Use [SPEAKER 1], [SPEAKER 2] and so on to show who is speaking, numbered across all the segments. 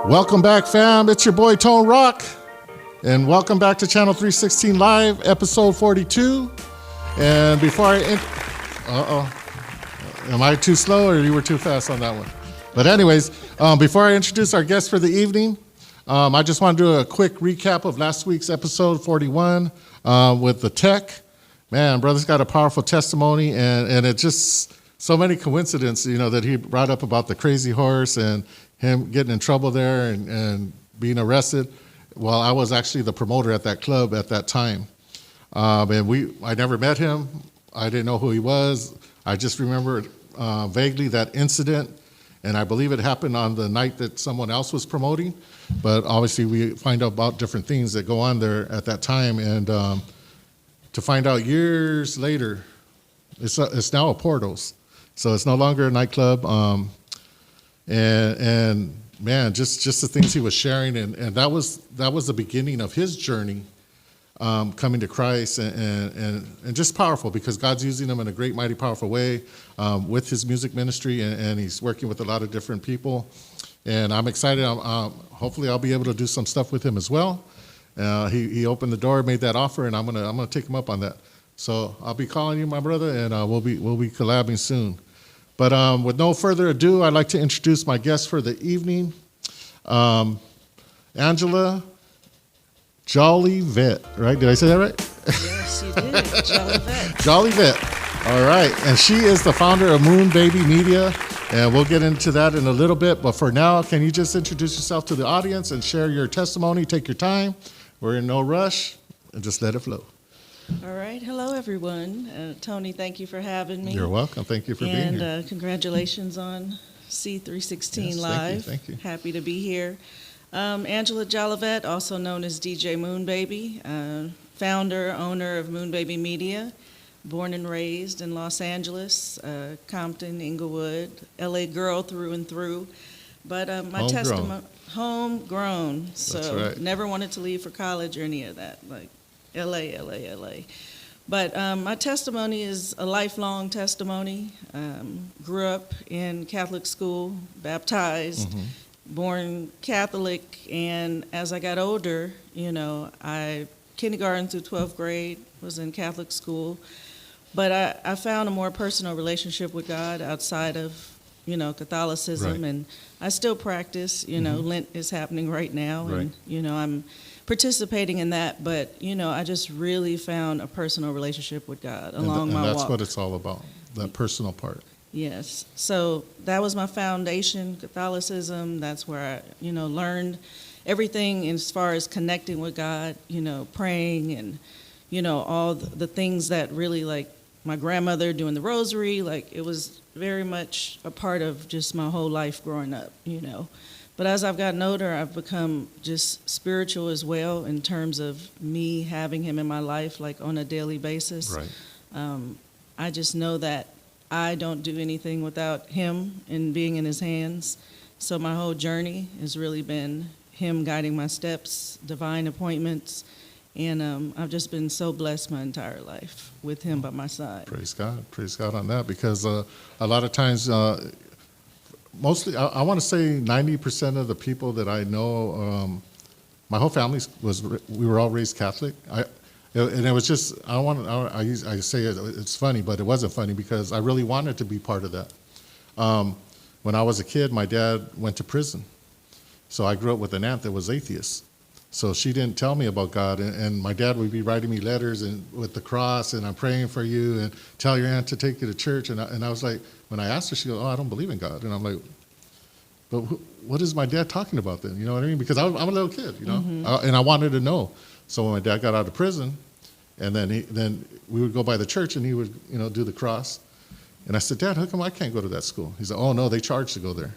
[SPEAKER 1] Welcome back, fam. It's your boy Tone Rock, and welcome back to Channel 316 Live, episode 42. And before I, am I too slow or you were too fast on that one? But anyways, before I introduce our guest for the evening, I just want to do a quick recap of last week's episode 41 with the tech. Man, brother's got a powerful testimony, and it just so many coincidences, you know, that he brought up about the crazy horse and him getting in trouble there and being arrested. Well, I was actually the promoter at that club at that time. And I never met him. I didn't know who he was. I just remember vaguely that incident, and I believe it happened on the night that someone else was promoting. But obviously we find out about different things that go on there at that time. And to find out years later, it's now a Portos. So it's no longer a nightclub. And man, just the things he was sharing, and that was the beginning of his journey, coming to Christ, and just powerful because God's using him in a great, mighty, powerful way with his music ministry, and he's working with a lot of different people, and I'm excited. Hopefully, I'll be able to do some stuff with him as well. He opened the door, made that offer, and I'm gonna take him up on that. So I'll be calling you, my brother, and we'll be collabing soon. But with no further ado, I'd like to introduce my guest for the evening, Angela JOLLIVETTE, right? Did I say that right?
[SPEAKER 2] Yes, you did. JOLLIVETTE.
[SPEAKER 1] JOLLIVETTE. All right. And she is the founder of Moon Baby Media, and we'll get into that in a little bit. But for now, can you just introduce yourself to the audience and share your testimony? Take your time. We're in no rush, and just let it flow.
[SPEAKER 2] All right. Hello, everyone. Tony, thank you for having me.
[SPEAKER 1] You're welcome. Thank you for being here.
[SPEAKER 2] And congratulations on C316 Live.
[SPEAKER 1] Thank you.
[SPEAKER 2] Happy to be here. Angela JOLLIVETTE, also known as DJ Moon Baby, founder, owner of Moon Baby Media, born and raised in Los Angeles, Compton, Inglewood, LA girl through and through. But my testimony, homegrown. So
[SPEAKER 1] That's right.
[SPEAKER 2] Never wanted to leave for college or any of that. Like LA. But my testimony is a lifelong testimony. Grew up in Catholic school, baptized, born Catholic, and as I got older, you know, kindergarten through 12th grade was in Catholic school, but I found a more personal relationship with God outside of, you know, Catholicism,
[SPEAKER 1] Right.
[SPEAKER 2] and I still practice, you know, Lent is happening right now, and, you know, I'm participating in that, but, you know, I just really found a personal relationship with God along my walk.
[SPEAKER 1] And that's what it's all about, that personal part.
[SPEAKER 2] Yes. So that was my foundation, Catholicism. That's where I, you know, learned everything as far as connecting with God, you know, praying and, you know, all the things that really, like my grandmother doing the rosary, like it was very much a part of just my whole life growing up, you know. But as I've gotten older, I've become just spiritual as well in terms of me having him in my life, like on a daily basis.
[SPEAKER 1] Right.
[SPEAKER 2] I just know that I don't do anything without him and being in his hands. So my whole journey has really been him guiding my steps, divine appointments, and I've just been so blessed my entire life with him by my side.
[SPEAKER 1] Praise God on that, because a lot of times, mostly, I want to say 90% of the people that I know, my whole family we were all raised Catholic. And it was just, I say it's funny, but it wasn't funny because I really wanted to be part of that. When I was a kid, my dad went to prison. So I grew up with an aunt that was atheist. So she didn't tell me about God, and my dad would be writing me letters and with the cross, and I'm praying for you, and tell your aunt to take you to church. And I was like, when I asked her, she goes, "Oh, I don't believe in God." And I'm like, but what is my dad talking about then? You know what I mean? Because I'm a little kid, you know, and I wanted to know. So when my dad got out of prison, and then we would go by the church, and he would, you know, do the cross. And I said, "Dad, how come I can't go to that school?" He said, "Oh no, they charge to go there."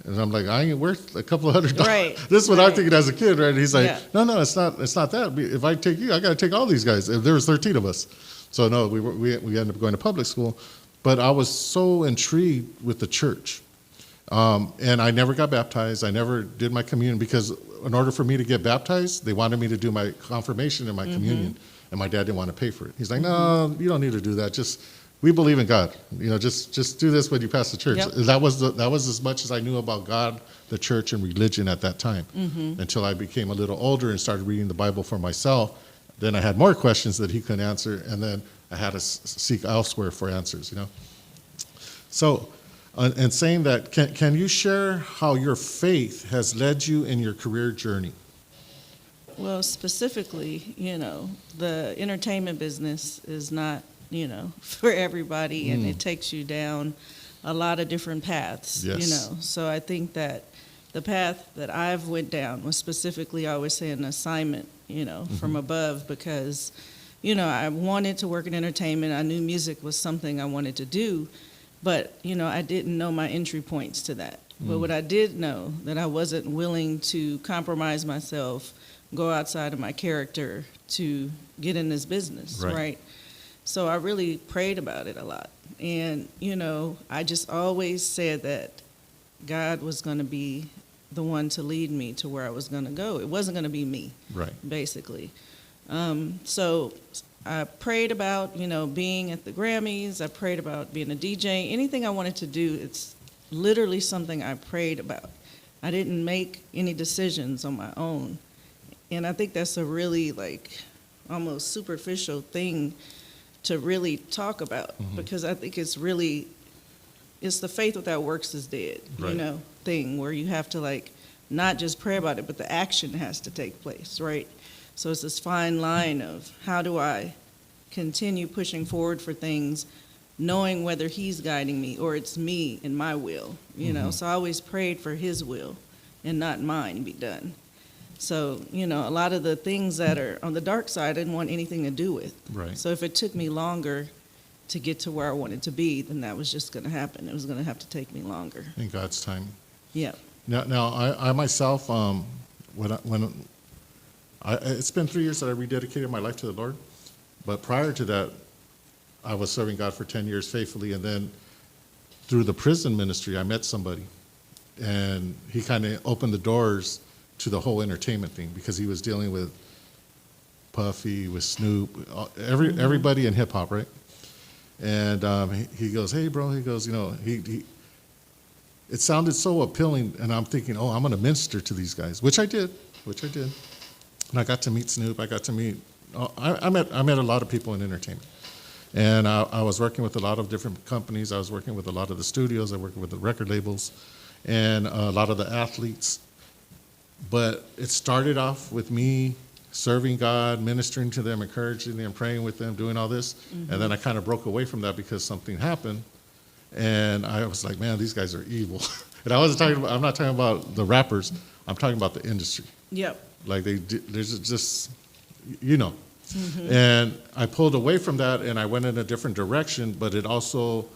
[SPEAKER 1] And I'm like, "I ain't worth a couple of $100."
[SPEAKER 2] Right.
[SPEAKER 1] This is what I'm thinking as a kid, right? And he's like,
[SPEAKER 2] Yeah.
[SPEAKER 1] No, it's not that. If I take you, I got to take all these guys. There was 13 of us, so no, we ended up going to public school. But I was so intrigued with the church, and I never got baptized. I never did my communion because in order for me to get baptized, they wanted me to do my confirmation and my communion, and my dad didn't want to pay for it. He's like, "No, you don't need to do that. Just we believe in God. Just do this when you pass the church.
[SPEAKER 2] Yep.
[SPEAKER 1] That was as much as I knew about God, the church, and religion at that time. Until I became a little older and started reading the Bible for myself. Then I had more questions that he couldn't answer, and then I had to seek elsewhere for answers. So, and saying that, can you share how your faith has led you in your career journey?
[SPEAKER 2] Well, specifically, the entertainment business is not, for everybody, and it takes you down a lot of different paths,
[SPEAKER 1] Yes.
[SPEAKER 2] So I think that the path that I've went down was specifically, I always say, an assignment, from above, because, I wanted to work in entertainment. I knew music was something I wanted to do, but, I didn't know my entry points to that. But what I did know, that I wasn't willing to compromise myself, go outside of my character to get in this business, right? So I really prayed about it a lot. And, I just always said that God was going to be the one to lead me to where I was going to go. It wasn't going to be me, basically. So I prayed about, being at the Grammys. I prayed about being a DJ. Anything I wanted to do, it's literally something I prayed about. I didn't make any decisions on my own. And I think that's a really, almost superficial thing to really talk about, because I think it's the faith without works is dead, thing where you have to, not just pray about it, but the action has to take place, right? So it's this fine line of how do I continue pushing forward for things, knowing whether he's guiding me or it's me and my will, So I always prayed for his will and not mine be done. So, a lot of the things that are on the dark side, I didn't want anything to do with.
[SPEAKER 1] Right.
[SPEAKER 2] So if it took me longer to get to where I wanted to be, then that was just going to happen. It was going to have to take me longer.
[SPEAKER 1] In God's time.
[SPEAKER 2] Yeah.
[SPEAKER 1] Now I myself, it's been 3 years that I rededicated my life to the Lord. But prior to that, I was serving God for 10 years faithfully. And then through the prison ministry, I met somebody. And he kind of opened the doors to the whole entertainment thing, because he was dealing with Puffy, with Snoop, everybody in hip hop, right? And he goes, "Hey, bro," he goes, it sounded so appealing, and I'm thinking, oh, I'm going to minister to these guys, which I did. And I got to meet Snoop. I got to meet, I met a lot of people in entertainment. And I was working with a lot of different companies. I was working with a lot of the studios. I worked with the record labels and a lot of the athletes. But it started off with me serving God, ministering to them, encouraging them, praying with them, doing all this. And then I kind of broke away from that because something happened. And I was like, man, these guys are evil. And I'm not talking about the rappers. I'm talking about the industry.
[SPEAKER 2] Yep.
[SPEAKER 1] There's just, And I pulled away from that, and I went in a different direction, but it also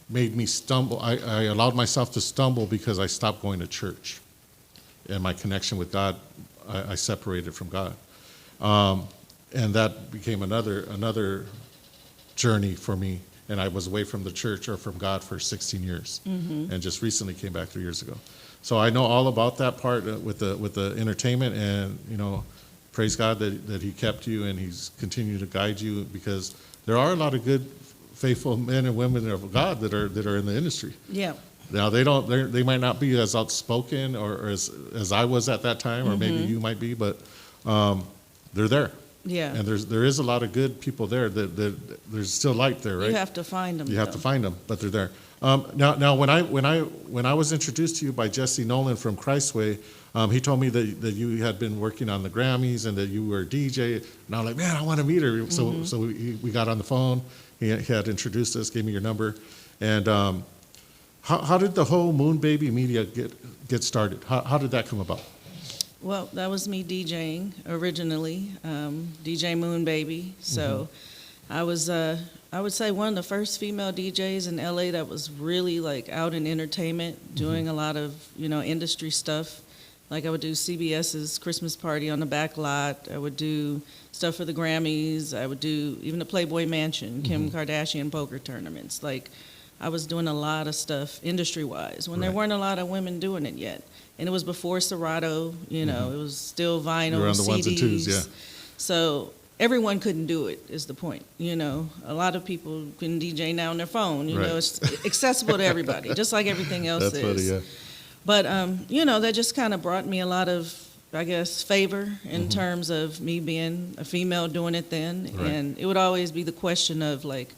[SPEAKER 1] made me stumble. I allowed myself to stumble because I stopped going to church. And my connection with God, I separated from God. And that became another journey for me. And I was away from the church or from God for 16 years. And just recently came back 3 years ago. So I know all about that part with the entertainment, and, praise God that he kept you and he's continued to guide you, because there are a lot of good, faithful men and women of God that are in the industry.
[SPEAKER 2] Yeah.
[SPEAKER 1] Now they might not be as outspoken or as I was at that time, or maybe you might be, but they're there.
[SPEAKER 2] Yeah.
[SPEAKER 1] And there is a lot of good people there. That there's still light there, right?
[SPEAKER 2] You have to find them.
[SPEAKER 1] You have to find them, but they're there. Now when I was introduced to you by Jesse Nolan from Christway, he told me that you had been working on the Grammys and that you were a DJ. And I was like, man, I want to meet her. So we got on the phone. He had introduced us, gave me your number, and. How did the whole Moon Baby Media get started? How did that come about?
[SPEAKER 2] Well, that was me DJing originally, DJ Moon Baby. So I was, I would say, one of the first female DJs in LA that was really out in entertainment, doing a lot of, industry stuff. I would do CBS's Christmas party on the back lot. I would do stuff for the Grammys. I would do even the Playboy Mansion, Kim Kardashian poker tournaments. I was doing a lot of stuff industry-wise when there weren't a lot of women doing it yet. And it was before Serato, it was still vinyl,
[SPEAKER 1] You were on the
[SPEAKER 2] CDs.
[SPEAKER 1] ones and twos, yeah.
[SPEAKER 2] So everyone couldn't do it is the point. A lot of people can DJ now on their phone.
[SPEAKER 1] Right.
[SPEAKER 2] It's accessible to everybody, just like everything else
[SPEAKER 1] That's
[SPEAKER 2] is.
[SPEAKER 1] funny, yeah.
[SPEAKER 2] But, that just kind of brought me a lot of, I guess, favor in terms of me being a female doing it then.
[SPEAKER 1] Right.
[SPEAKER 2] And it would always be the question of, like,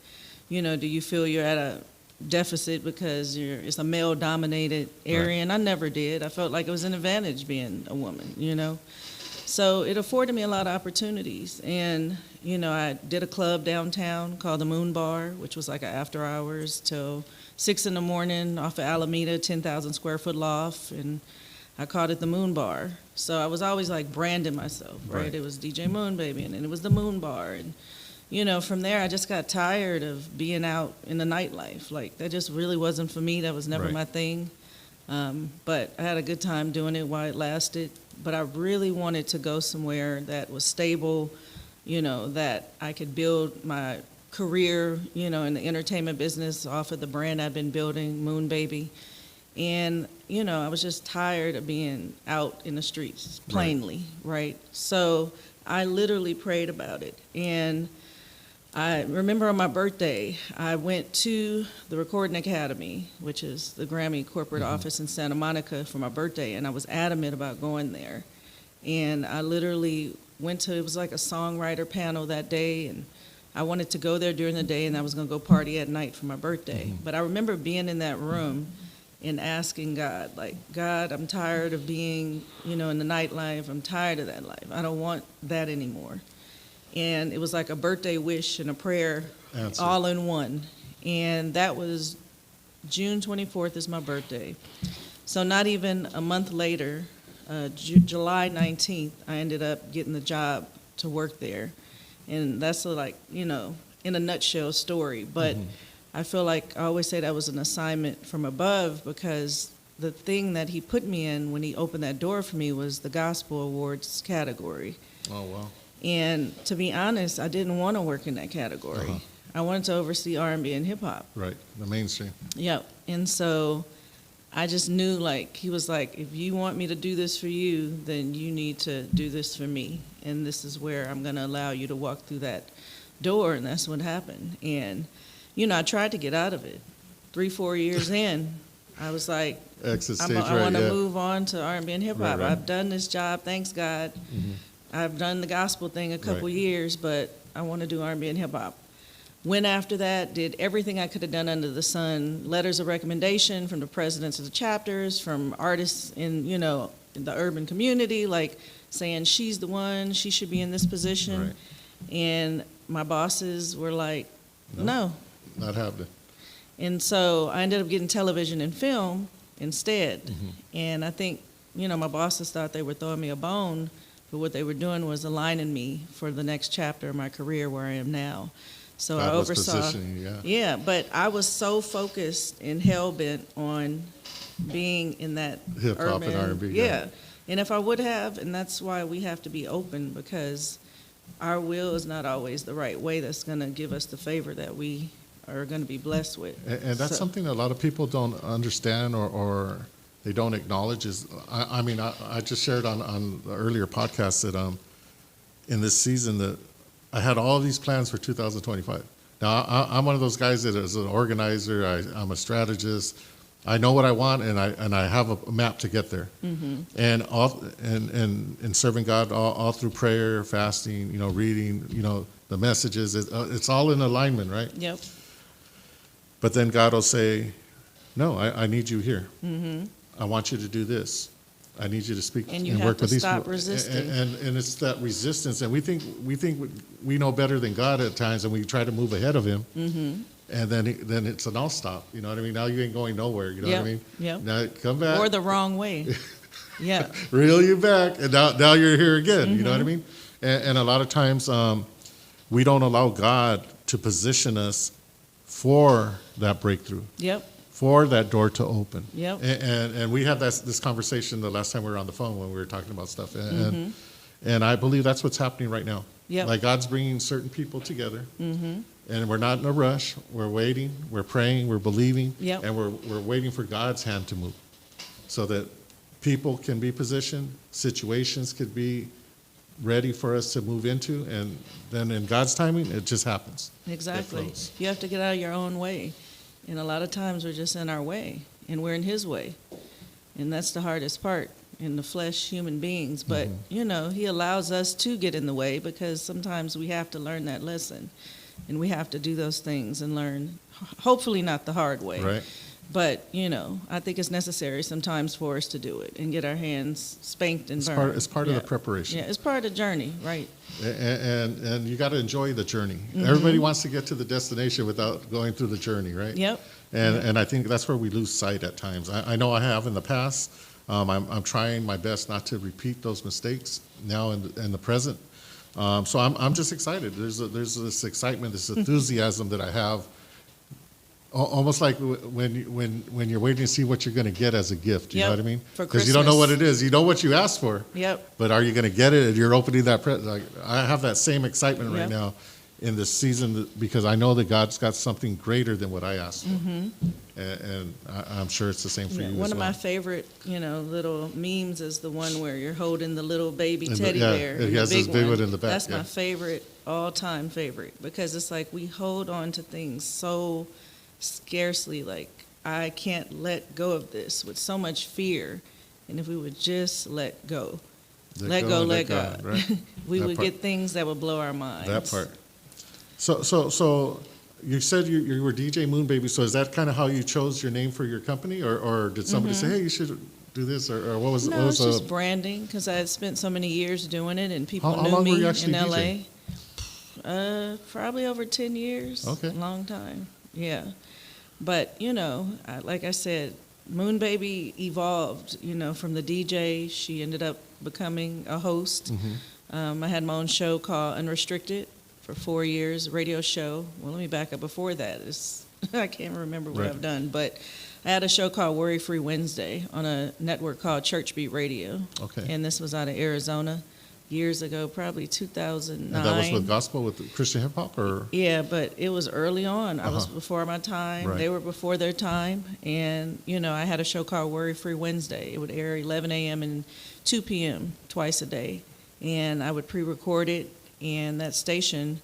[SPEAKER 2] do you feel you're at a deficit because it's a male-dominated area?
[SPEAKER 1] Right.
[SPEAKER 2] And I never did. I felt like it was an advantage being a woman. So it afforded me a lot of opportunities. And, I did a club downtown called the Moon Bar, which was like an after hours till 6 in the morning off of Alameda, 10,000 square foot loft. And I called it the Moon Bar. So I was always like branding myself, right?
[SPEAKER 1] Right.
[SPEAKER 2] It was DJ Moon Baby, and then it was the Moon Bar. And, from there, I just got tired of being out in the nightlife. Like, that just really wasn't for me. That was never
[SPEAKER 1] Right.
[SPEAKER 2] my thing. But I had a good time doing it while it lasted. But I really wanted to go somewhere that was stable, that I could build my career, in the entertainment business off of the brand I've been building, Moon Baby. And, I was just tired of being out in the streets, plainly, right? So I literally prayed about it. And I remember on my birthday, I went to the Recording Academy, which is the Grammy corporate office in Santa Monica, for my birthday, and I was adamant about going there. And I literally went to, it was like a songwriter panel that day, and I wanted to go there during the day, and I was going to go party at night for my birthday. But I remember being in that room and asking God, like, God, I'm tired of being, in the nightlife. I'm tired of that life. I don't want that anymore. And it was like a birthday wish and a prayer
[SPEAKER 1] Answer.
[SPEAKER 2] all in one. And that was June 24th is my birthday. So not even a month later, July 19th, I ended up getting the job to work there. And that's in a nutshell story. But I feel like I always say that was an assignment from above, because the thing that he put me in when he opened that door for me was the Gospel Awards category.
[SPEAKER 1] Oh, wow.
[SPEAKER 2] And to be honest, I didn't want to work in that category. I wanted to oversee R&B and hip hop.
[SPEAKER 1] Right, the mainstream.
[SPEAKER 2] Yep. And so I just knew, he was like, if you want me to do this for you, then you need to do this for me. And this is where I'm going to allow you to walk through that door. And that's what happened. And, I tried to get out of it. 3-4 years in, I was like,
[SPEAKER 1] Exit
[SPEAKER 2] I
[SPEAKER 1] stage,
[SPEAKER 2] want to
[SPEAKER 1] yeah.
[SPEAKER 2] move on to R&B and hip hop.
[SPEAKER 1] Right.
[SPEAKER 2] I've done this job, thanks God. I've done the gospel thing a couple
[SPEAKER 1] Right.
[SPEAKER 2] years, but I want to do R&B and hip hop. Went after that, did everything I could have done under the sun. Letters of recommendation from the presidents of the chapters, from artists in the urban community, saying she's the one, she should be in this position.
[SPEAKER 1] Right.
[SPEAKER 2] And my bosses were like, no.
[SPEAKER 1] Not happening.
[SPEAKER 2] And so I ended up getting television and film instead. And I think, my bosses thought they were throwing me a bone, but what they were doing was aligning me for the next chapter of my career where I am now. So
[SPEAKER 1] God
[SPEAKER 2] I
[SPEAKER 1] was
[SPEAKER 2] oversaw.
[SPEAKER 1] positioning you,
[SPEAKER 2] Yeah, but I was so focused and hell-bent on being in that
[SPEAKER 1] Hip hop
[SPEAKER 2] urban.
[SPEAKER 1] and R&B.
[SPEAKER 2] Yeah. And if I would have, and that's why we have to be open, because our will is not always the right way that's going to give us the favor that we are going to be blessed with.
[SPEAKER 1] And that's
[SPEAKER 2] So-
[SPEAKER 1] something that a lot of people don't understand or they don't acknowledge is, I just shared on the earlier podcast that in this season that I had all these plans for 2025. Now, I'm one of those guys that is an organizer, I'm a strategist. I know what I want, and I have a map to get there. And and serving God all through prayer, fasting, reading, the messages, it's all in alignment, right?
[SPEAKER 2] Yep.
[SPEAKER 1] But then God will say, no, I need you here. I want you to do this. I need you to speak
[SPEAKER 2] And you
[SPEAKER 1] and
[SPEAKER 2] have
[SPEAKER 1] work
[SPEAKER 2] to
[SPEAKER 1] with these
[SPEAKER 2] stop
[SPEAKER 1] people.
[SPEAKER 2] resisting.
[SPEAKER 1] And it's that resistance, and we think we know better than God at times, and we try to move ahead of Him. And then it's an all stop. You know what I mean? Now you ain't going nowhere. You know what I mean?
[SPEAKER 2] Yep.
[SPEAKER 1] Now come back.
[SPEAKER 2] Or the wrong way. Yeah.
[SPEAKER 1] Reel you back, and now you're here again. You know what I mean? And a lot of times we don't allow God to position us for that breakthrough,
[SPEAKER 2] Yep.
[SPEAKER 1] for that door to open.
[SPEAKER 2] Yep.
[SPEAKER 1] And we had this conversation the last time we were on the phone when we were talking about stuff. And I believe that's what's happening right now.
[SPEAKER 2] Yep.
[SPEAKER 1] Like God's bringing certain people together. And we're not in a rush. We're waiting. We're praying. We're believing.
[SPEAKER 2] Yep.
[SPEAKER 1] And we're waiting for God's hand to move so that people can be positioned, situations could be ready for us to move into, and then in God's timing, it just happens.
[SPEAKER 2] Exactly.
[SPEAKER 1] It flows.
[SPEAKER 2] You have to get out of your own way. And a lot of times we're just in our way, and we're in his way. And that's the hardest part in the flesh, human beings. But, he allows us to get in the way because sometimes we have to learn that lesson. And we have to do those things and learn, hopefully not the hard way.
[SPEAKER 1] Right.
[SPEAKER 2] But, I think it's necessary sometimes for us to do it and get our hands spanked and burned.
[SPEAKER 1] It's part of the preparation.
[SPEAKER 2] Yeah, it's part of the journey, right?
[SPEAKER 1] And you got to enjoy the journey. Everybody wants to get to the destination without going through the journey, right?
[SPEAKER 2] Yep.
[SPEAKER 1] And I think that's where we lose sight at times. I know I have in the past. I'm trying my best not to repeat those mistakes now in the present. So I'm just excited. There's this excitement, this enthusiasm that I have. Almost like when you're waiting to see what you're going to get as a gift. You know what I mean? Because you don't know what it is. You know what you asked for.
[SPEAKER 2] Yep.
[SPEAKER 1] But are you going to get it? And you're opening that present. Like, I have that same excitement right now in this season because I know that God's got something greater than what I asked for. And I'm sure it's the same for you as well.
[SPEAKER 2] One of my favorite, little memes is the one where you're holding the little baby teddy bear.
[SPEAKER 1] It has this big one in the back.
[SPEAKER 2] That's my favorite, all-time favorite, because it's like we hold on to things so scarcely, like I can't let go of this with so much fear. And if we would just let go, let God, right? we would get things that would blow our minds.
[SPEAKER 1] That part. So you said you were DJ Moonbaby. So is that kind of how you chose your name for your company, or did somebody say, hey, you should do this, or what was?
[SPEAKER 2] No,
[SPEAKER 1] what was
[SPEAKER 2] it's just branding because I had spent so many years doing it, and people knew
[SPEAKER 1] long
[SPEAKER 2] me
[SPEAKER 1] were you actually
[SPEAKER 2] in
[SPEAKER 1] DJing?
[SPEAKER 2] LA. Probably over 10 years.
[SPEAKER 1] Okay.
[SPEAKER 2] Long time. Yeah. But, like I said, Moonbaby evolved, from the DJ. She ended up becoming a host. I had my own show called Unrestricted for 4 years, radio show. Well, let me back up. Before that, I can't remember what I've done. But I had a show called Worry Free Wednesday on a network called Church Beat Radio.
[SPEAKER 1] Okay.
[SPEAKER 2] And this was out of Arizona years ago, probably 2009.
[SPEAKER 1] And that was with gospel, with Christian hip hop, or?
[SPEAKER 2] Yeah, but it was early on. I was before my time.
[SPEAKER 1] Right.
[SPEAKER 2] They were before their time. And, I had a show called Worry Free Wednesday. It would air 11 a.m. and 2 p.m. twice a day. And I would pre-record it. And that station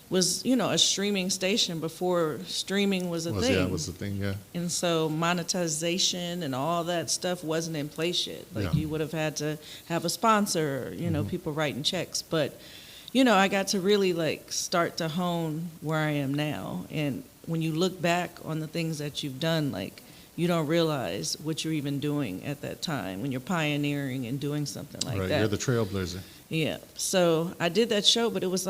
[SPEAKER 2] was, a streaming station before streaming was a thing.
[SPEAKER 1] Yeah, it was a thing, yeah.
[SPEAKER 2] And so monetization and all that stuff wasn't in place yet. Like you would have had to have a sponsor, people writing checks. But, I got to really start to hone where I am now. And when you look back on the things that you've done, you don't realize what you're even doing at that time when you're pioneering and doing something like that.
[SPEAKER 1] Right, you're the trailblazer.
[SPEAKER 2] Yeah, so I did that show, but it was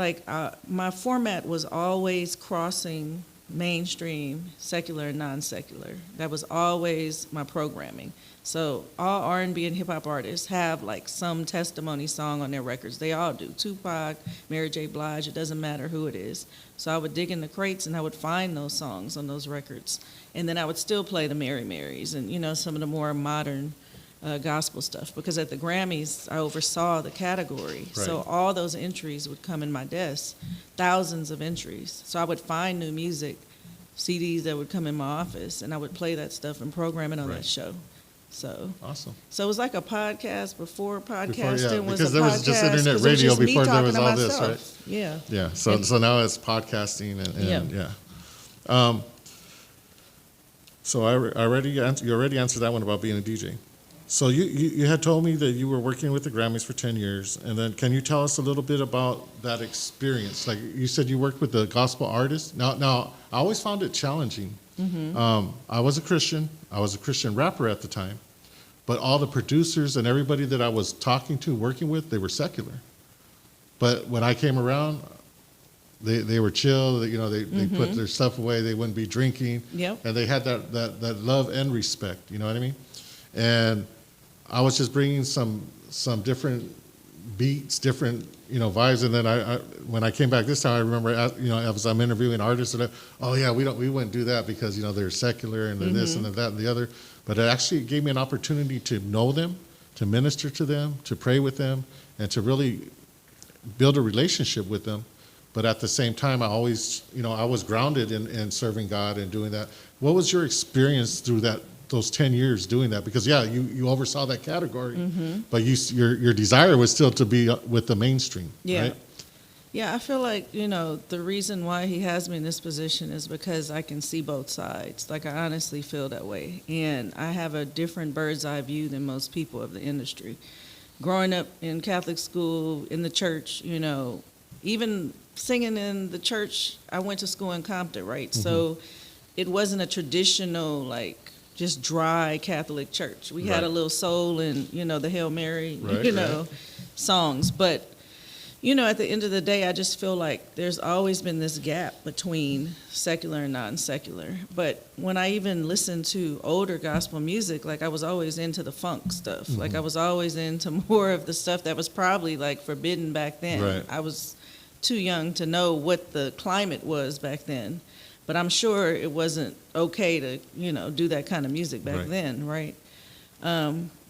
[SPEAKER 2] my format was always crossing mainstream, secular, and non-secular. That was always my programming. So all R&B and hip-hop artists have some testimony song on their records. They all do. Tupac, Mary J. Blige, it doesn't matter who it is. So I would dig in the crates and I would find those songs on those records. And then I would still play the Mary Marys and, some of the more modern gospel stuff, because at the Grammys I oversaw the category.
[SPEAKER 1] Right.
[SPEAKER 2] So all those entries would come in my desk, thousands of entries. So I would find new music, CDs that would come in my office, and I would play that stuff and program it on that show. So
[SPEAKER 1] awesome.
[SPEAKER 2] So it was like a podcast before podcasting was
[SPEAKER 1] because there was just internet radio before there was all this, right?
[SPEAKER 2] Yeah.
[SPEAKER 1] Yeah. So now it's podcasting and yeah. So you already answered that one about being a DJ. So you had told me that you were working with the Grammys for 10 years, and then can you tell us a little bit about that experience? Like you said, you worked with the gospel artists. Now I always found it challenging. I was a Christian rapper at the time, but all the producers and everybody that I was talking to, working with, they were secular. But when I came around, they were chill. They put their stuff away. They wouldn't be drinking.
[SPEAKER 2] Yep.
[SPEAKER 1] And they had that love and respect. You know what I mean? And I was just bringing some different beats, different vibes. And then when I came back this time, I remember as I'm interviewing artists, and we wouldn't do that because they're secular and they're this and that and the other. But it actually gave me an opportunity to know them, to minister to them, to pray with them, and to really build a relationship with them. But at the same time, I always I was grounded in serving God and doing that. What was your experience through those 10 years doing that? Because you oversaw that category, but your desire was still to be with the mainstream, right?
[SPEAKER 2] Yeah, I feel like, the reason why he has me in this position is because I can see both sides. Like, I honestly feel that way. And I have a different bird's eye view than most people of the industry. Growing up in Catholic school, in the church, even singing in the church, I went to school in Compton, right? So it wasn't a traditional, like, just dry Catholic church. We had a little soul and, the Hail Mary, songs. But at the end of the day, I just feel like there's always been this gap between secular and non-secular. But when I even listened to older gospel music, like I was always into the funk stuff. Like I was always into more of the stuff that was probably like forbidden back then.
[SPEAKER 1] Right.
[SPEAKER 2] I was too young to know what the climate was back then. But I'm sure it wasn't okay to, do that kind of music back then, right?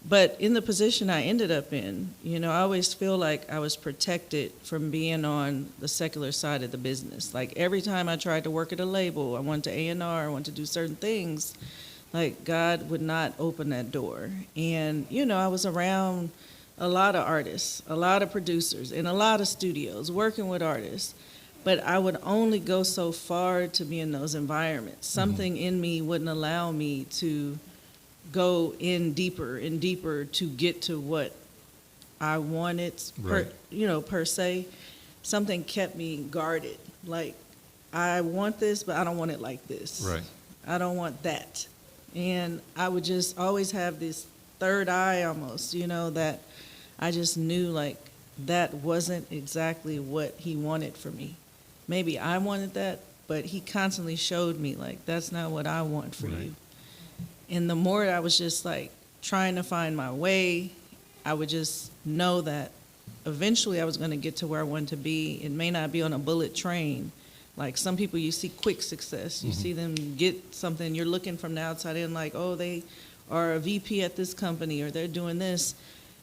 [SPEAKER 2] But in the position I ended up in, I always feel like I was protected from being on the secular side of the business. Like every time I tried to work at a label, I wanted to A&R, I wanted to do certain things, like God would not open that door. And, I was around a lot of artists, a lot of producers, in a lot of studios, working with artists. But I would only go so far to be in those environments. Something in me wouldn't allow me to go in deeper and deeper to get to what I wanted, per se. Something kept me guarded. Like, I want this, but I don't want it like this.
[SPEAKER 1] Right.
[SPEAKER 2] I don't want that. And I would just always have this third eye almost, that I just knew, like, that wasn't exactly what he wanted for me. Maybe I wanted that, but he constantly showed me, like, that's not what I want for you. And the more I was just like trying to find my way, I would just know that eventually I was going to get to where I wanted to be. It may not be on a bullet train. Like some people, you see quick success. You see them get something. You're looking from the outside in like, oh, they are a VP at this company or they're doing this.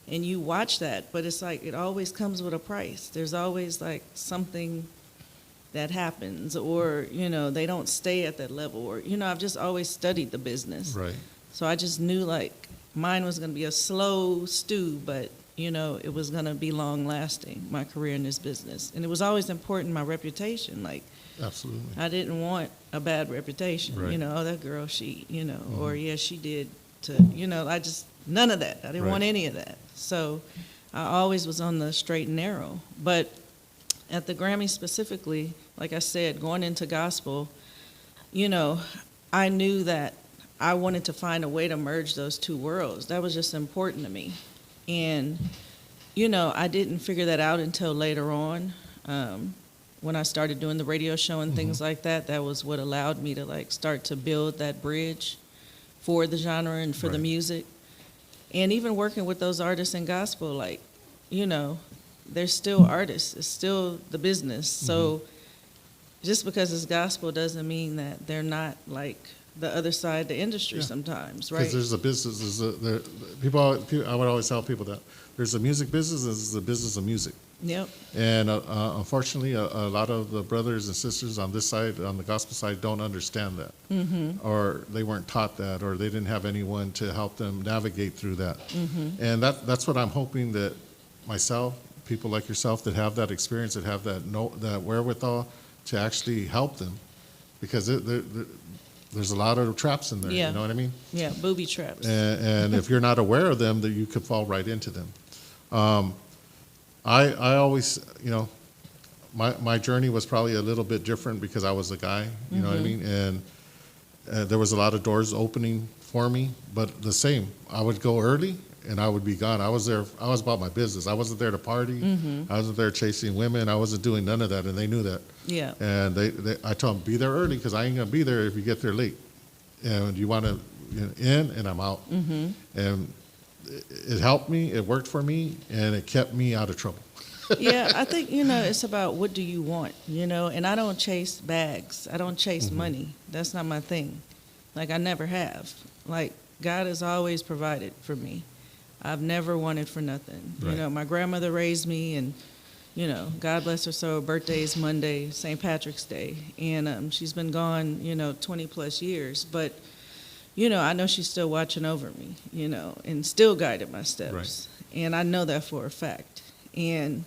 [SPEAKER 2] And you watch that. But it's like it always comes with a price. There's always like something that happens, or they don't stay at that level, or I've just always studied the business,
[SPEAKER 1] Right.
[SPEAKER 2] So I just knew like mine was going to be a slow stew, but it was going to be long lasting, my career in this business. And it was always important, my reputation. Like,
[SPEAKER 1] Absolutely.
[SPEAKER 2] I didn't want a bad reputation.
[SPEAKER 1] Right.
[SPEAKER 2] Oh, that girl, she or yeah, she did to I just none of that. I didn't want any of that. So I always was on the straight and narrow. But at the Grammy specifically, like I said, going into gospel, I knew that I wanted to find a way to merge those two worlds. That was just important to me. And, I didn't figure that out until later on. When I started doing the radio show and things like that, that was what allowed me to like start to build that bridge for the genre and for the music. And even working with those artists in gospel, like, they're still artists. It's still the business. So just because it's gospel doesn't mean that they're not like the other side of the industry sometimes, right?
[SPEAKER 1] Because there's a business. I would always tell people that there's a music business and there's a business of music.
[SPEAKER 2] Yep.
[SPEAKER 1] And unfortunately, a lot of the brothers and sisters on this side, on the gospel side, don't understand that. Or they weren't taught that, or they didn't have anyone to help them navigate through that. And that's what I'm hoping that myself, people like yourself that have that experience, that have that wherewithal to actually help them, because there's a lot of traps in there. You know what I mean?
[SPEAKER 2] Yeah, booby traps.
[SPEAKER 1] And if you're not aware of them, that you could fall right into them. I always, my journey was probably a little bit different because I was a guy. You know what I mean? And there was a lot of doors opening for me, but the same. I would go early and I would be gone. I was there. I was about my business. I wasn't there to party. I wasn't there chasing women. I wasn't doing none of that, and they knew that.
[SPEAKER 2] Yeah.
[SPEAKER 1] And I told them, be there early because I ain't gonna be there if you get there late. And you want to in, and I'm out. And it helped me. It worked for me, and it kept me out of trouble.
[SPEAKER 2] Yeah, I think it's about what do you want, and I don't chase bags. I don't chase money. That's not my thing. Like I never have. Like God has always provided for me. I've never wanted for nothing.
[SPEAKER 1] Right.
[SPEAKER 2] My grandmother raised me, and God bless her soul. Birthday is Monday, St. Patrick's Day, and she's been gone 20 plus years. But I know she's still watching over me, and still guiding my steps.
[SPEAKER 1] Right.
[SPEAKER 2] And I know that for a fact. And,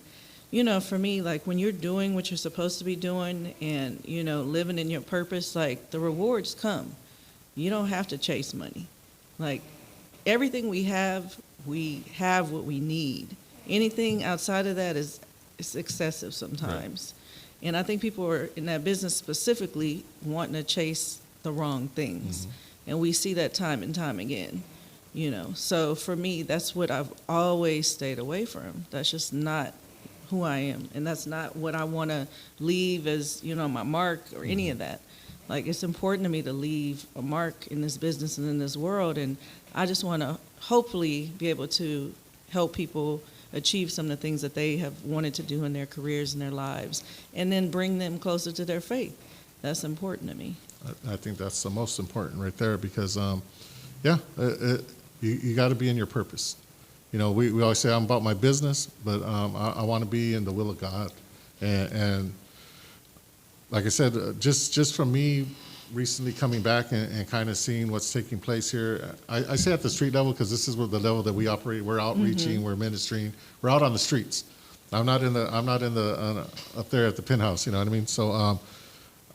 [SPEAKER 2] for me, like when you're doing what you're supposed to be doing and, living in your purpose, like the rewards come. You don't have to chase money. Like everything we have what we need. Anything outside of that is excessive sometimes. Right. And I think people are in that business specifically wanting to chase the wrong things. Mm-hmm. And we see that time and time again, So for me, that's what I've always stayed away from. That's just not who I am. And that's not what I want to leave as, my mark or any of that. Like, it's important to me to leave a mark in this business and in this world. And I just want to hopefully be able to help people achieve some of the things that they have wanted to do in their careers and their lives, and then bring them closer to their faith. That's important to me.
[SPEAKER 1] I think that's the most important right there because, you got to be in your purpose. We always say I'm about my business, but I want to be in the will of God. And like I said, just from me recently coming back and kind of seeing what's taking place here, I say at the street level because this is the level that we operate. We're outreaching, we're ministering, we're out on the streets. I'm not in the up there at the penthouse. You know what I mean? So